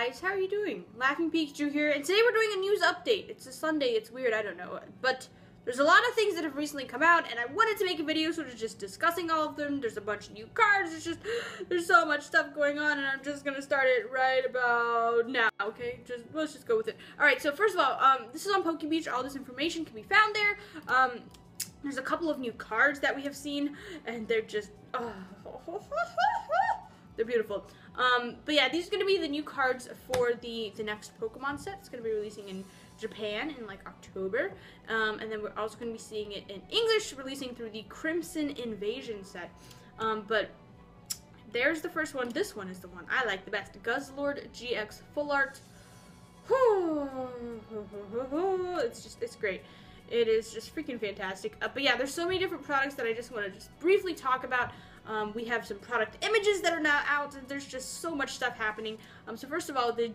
guys, how are you doing? Laughing Pikachu here, and today we're doing a news update. It's a Sunday, it's weird, I don't know, but there's a lot of things that have recently come out, and I wanted to make a video sort of just discussing all of them. There's a bunch of new cards, there's so much stuff going on, and I'm just gonna start it right about now, okay? Let's just go with it. Alright, so first of all, this is on PokeBeach. All this information can be found there. There's a couple of new cards that we have seen, and they're just, they're beautiful. But yeah, these are going to be the new cards for the next Pokemon set. It's going to be releasing in Japan in like October. And then we're also going to be seeing it in English, releasing through the Crimson Invasion set. But there's the first one. This one is the one I like the best. Guzzlord GX Full Art. It's great. It is just freaking fantastic. But yeah, there's so many different products that I just want to just briefly talk about. We have some product images that are now out, and there's just so much stuff happening. So first of all, the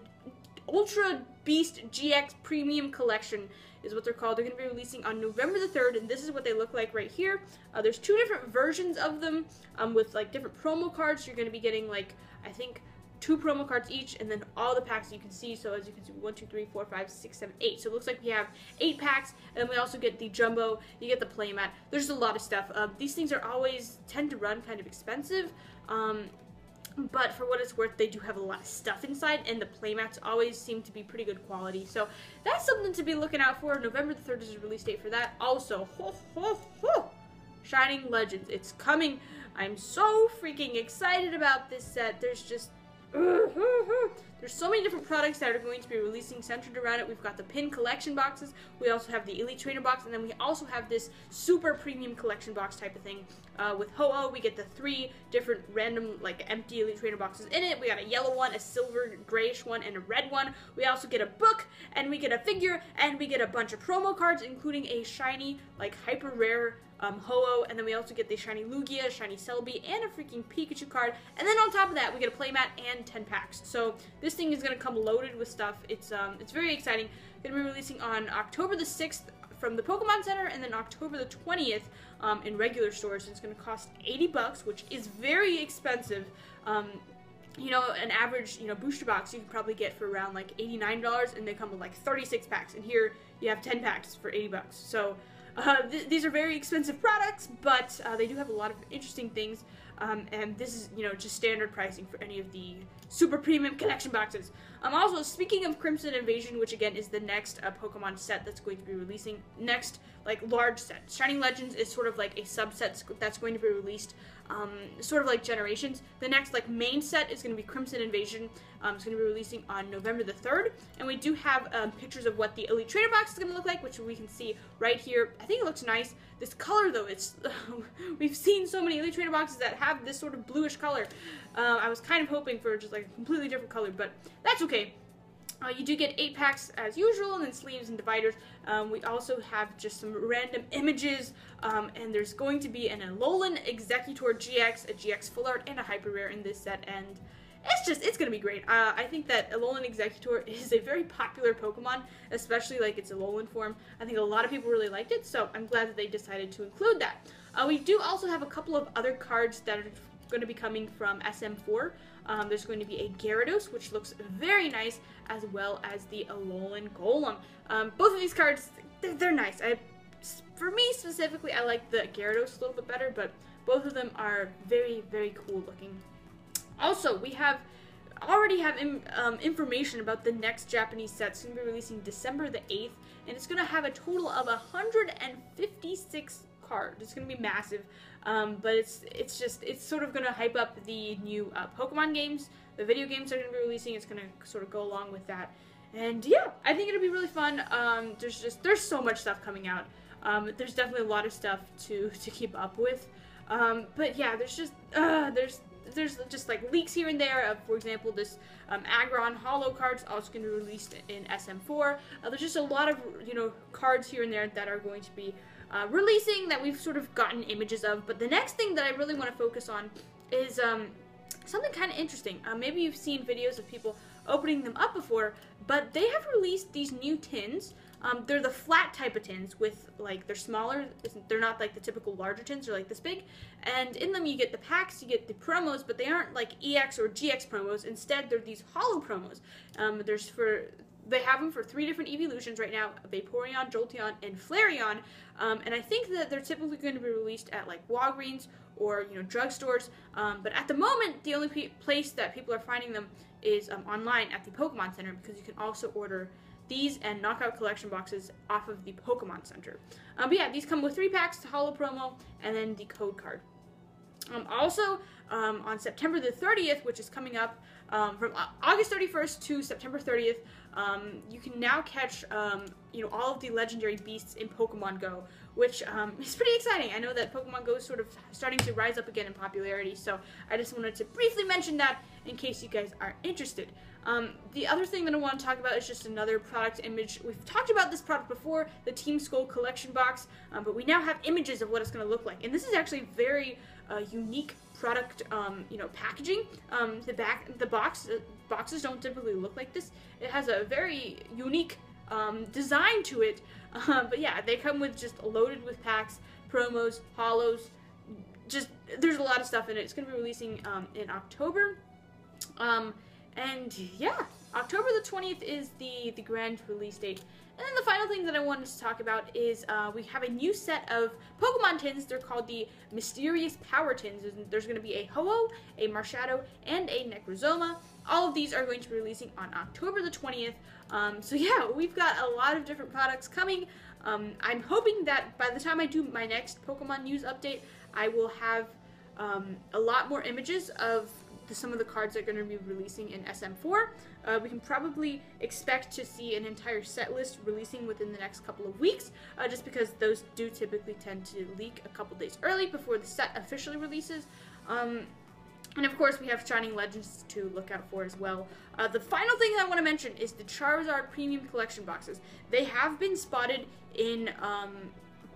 Ultra Beast GX Premium Collection is what they're called. They're going to be releasing on November the 3rd, and this is what they look like right here. There's two different versions of them with like different promo cards. You're going to be getting like, I think, 2 promo cards each, and then all the packs you can see. So as you can see, 1, 2, 3, 4, 5, 6, 7, 8. So it looks like we have 8 packs, and then we also get the jumbo. You get the playmat. There's a lot of stuff. These things are always tend to run kind of expensive, but for what it's worth, they do have a lot of stuff inside, and the playmats always seem to be pretty good quality. So that's something to be looking out for. November the 3rd is the release date for that. Also, Shining Legends. It's coming. I'm so freaking excited about this set. There's just there's so many different products that are going to be releasing centered around it. We've got the pin collection boxes, we also have the Elite Trainer box, and then we also have this super premium collection box type of thing. With Ho-Oh, we get the 3 different random, like, empty Elite Trainer boxes in it. We got a yellow one, a silver grayish one, and a red one. We also get a book, and we get a figure, and we get a bunch of promo cards, including a shiny, like, hyper rare Ho-Oh, and then we also get the shiny Lugia, shiny Celebi, and a freaking Pikachu card, and then on top of that we get a playmat and 10 packs. So this thing is going to come loaded with stuff. It's very exciting. Going to be releasing on October the 6th from the Pokemon Center, and then October the 20th in regular stores. It's going to cost $80, which is very expensive. You know, an average, booster box you could probably get for around like $89, and they come with like 36 packs, and here you have 10 packs for $80. So these are very expensive products, but they do have a lot of interesting things, and this is, just standard pricing for any of the super premium collection boxes. Also, speaking of Crimson Invasion, which again is the next Pokemon set that's going to be releasing, next, like, large set. Shining Legends is sort of like a subset that's going to be released, sort of like Generations. The next, like, main set is going to be Crimson Invasion. It's going to be releasing on November the 3rd, and we do have pictures of what the Elite Trainer box is going to look like, which we can see right here. I think it looks nice. This color, though, it's we've seen so many Elite Trainer boxes that have this sort of bluish color. I was kind of hoping for just like a completely different color, but that's okay. You do get 8 packs as usual, and then sleeves and dividers. We also have just some random images, and there's going to be an Alolan Executor GX, a GX Full Art, and a Hyper Rare in this set, and it's gonna be great. I think that Alolan Executor is a very popular Pokemon, especially like its Alolan form. I think a lot of people really liked it, so I'm glad that they decided to include that. We do also have a couple of other cards that are going to be coming from SM4. There's going to be a Gyarados, which looks very nice, as well as the Alolan Golem. Both of these cards, they're nice. For me specifically, I like the Gyarados a little bit better, but both of them are very, very cool looking. Also, we already have information about the next Japanese set. It's going to be releasing December the 8th, and it's going to have a total of 156 cards. It's going to be massive, but it's sort of going to hype up the new Pokemon games. The video games are going to be releasing. It's going to sort of go along with that, and yeah, I think it'll be really fun. There's so much stuff coming out. There's definitely a lot of stuff to keep up with, but yeah, there's just like leaks here and there of, for example, this Aggron Holo card's also going to be released in SM4. There's just a lot of, cards here and there that are going to be releasing that we've sort of gotten images of. But the next thing that I really want to focus on is something kind of interesting. Maybe you've seen videos of people opening them up before, but they have released these new tins They're the flat type of tins with, like, they're smaller. They're not like the typical larger tins. They're like this big. And in them you get the packs, you get the promos, but they aren't like EX or GX promos. Instead, they're these holo promos. They have them for 3 different evolutions right now: Vaporeon, Jolteon, and Flareon. And I think that they're typically going to be released at like Walgreens or, you know, drugstores. But at the moment, the only place that people are finding them is online at the Pokemon Center, because you can also order these and knockout collection boxes off of the Pokemon Center. But yeah, these come with 3 packs, the holo promo, and then the code card. Also, on September the 30th, which is coming up, from August 31st to September 30th, you can now catch, you know, all of the legendary beasts in Pokemon Go, which is pretty exciting. I know that Pokemon Go is sort of starting to rise up again in popularity, so I just wanted to briefly mention that in case you guys are interested. The other thing that I want to talk about is just another product image. We've talked about this product before, the Team Skull collection box, but we now have images of what it's going to look like, and this is actually very unique product, you know, packaging. The boxes don't typically look like this. It has a very unique design to it, but yeah, they come with just loaded with packs, promos, holos. Just, there's a lot of stuff in it. It's going to be releasing in October. And yeah, October the 20th is the grand release date. And then the final thing that I wanted to talk about is we have a new set of Pokemon tins. They're called the Mysterious Power Tins. There's going to be a Ho-Oh, a Marshadow, and a Necrozoma. All of these are going to be releasing on October the 20th. So yeah, we've got a lot of different products coming. I'm hoping that by the time I do my next Pokemon news update, I will have a lot more images of some of the cards that are going to be releasing in SM4. We can probably expect to see an entire set list releasing within the next couple of weeks, just because those do typically tend to leak a couple days early before the set officially releases. And of course, we have Shining Legends to look out for as well. The final thing I want to mention is the Charizard Premium Collection boxes. They have been spotted in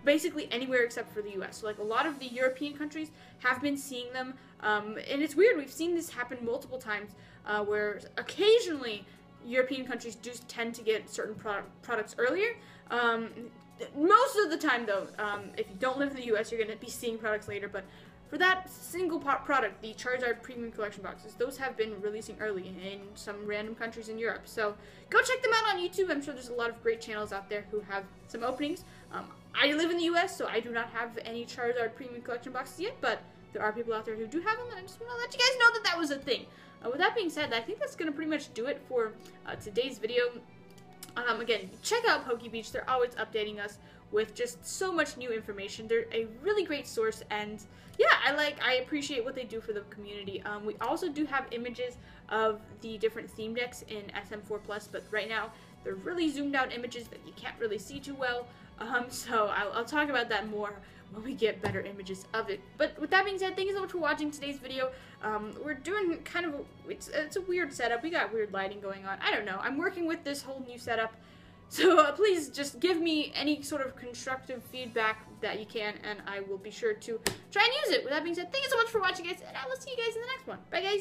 basically anywhere except for the US. So like a lot of the European countries have been seeing them, and it's weird. We've seen this happen multiple times, where occasionally European countries do tend to get certain products earlier. Most of the time, though, if you don't live in the US, you're going to be seeing products later. But for that single product, the Charizard Premium Collection boxes, those have been releasing early in some random countries in Europe. So go check them out on YouTube. I'm sure there's a lot of great channels out there who have some openings. I live in the US, so I do not have any Charizard Premium Collection boxes yet, but there are people out there who do have them, and I just want to let you guys know that that was a thing. With that being said, I think that's going to pretty much do it for today's video. Again, check out PokeBeach. They're always updating us with just so much new information. They're a really great source, and yeah, I appreciate what they do for the community. We also do have images of the different theme decks in SM4 Plus, but right now they're really zoomed out images that you can't really see too well. So I'll talk about that more when we get better images of it. But with that being said, thank you so much for watching today's video. We're doing kind of it's a weird setup. We got weird lighting going on. I don't know. I'm working with this whole new setup. So please just give me any sort of constructive feedback that you can, and I will be sure to try and use it. With that being said, thank you so much for watching, guys, and I will see you guys in the next one. Bye, guys!